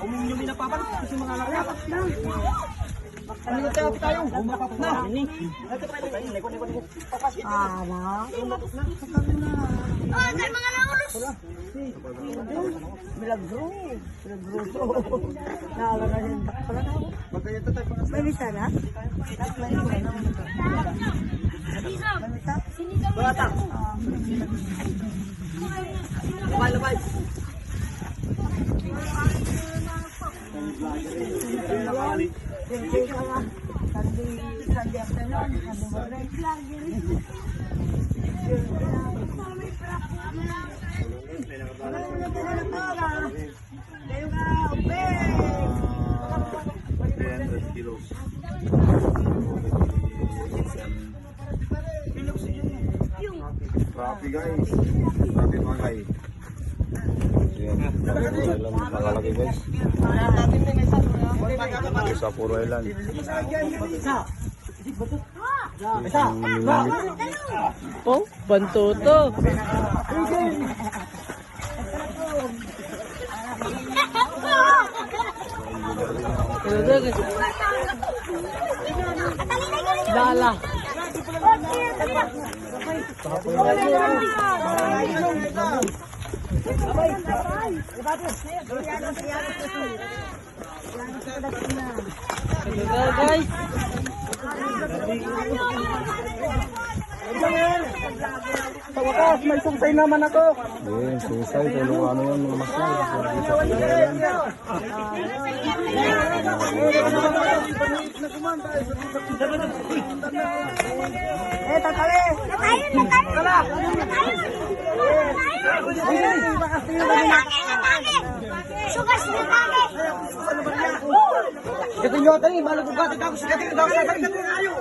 Umiinumin na pa kasi mga larapat na. Ano tayo? Umakap na. Mga naulos. Milagro. Naalala niya. May misa na? Bata. Lumay. Sunday afternoon, Sunday morning. Rapi guys. Rapi mga guys. Ayan. Nakalaki guys. Sa Puro Island. Oh, bantuto. Dala. Guys. Sa wakas, may suksay naman ako. Ayan, susay. Kung ano yan mga masay. Sa Puro Island. Tatali! Sugas na tayo. Ito nyo tayo, malagugati ako sa kating daw sa kating tayo.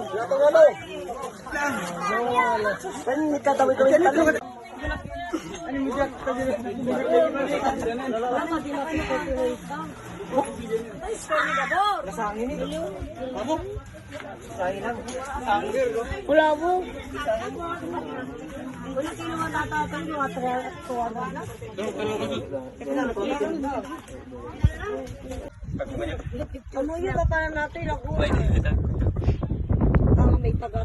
Ano katawid ko dito? Ano mo diyan? Nasangin ni. Abo. Sangin lang. Wala mo. Wala kayo matatapang yung tuwa na. Kamuyo pa para natin ako. Ang may taga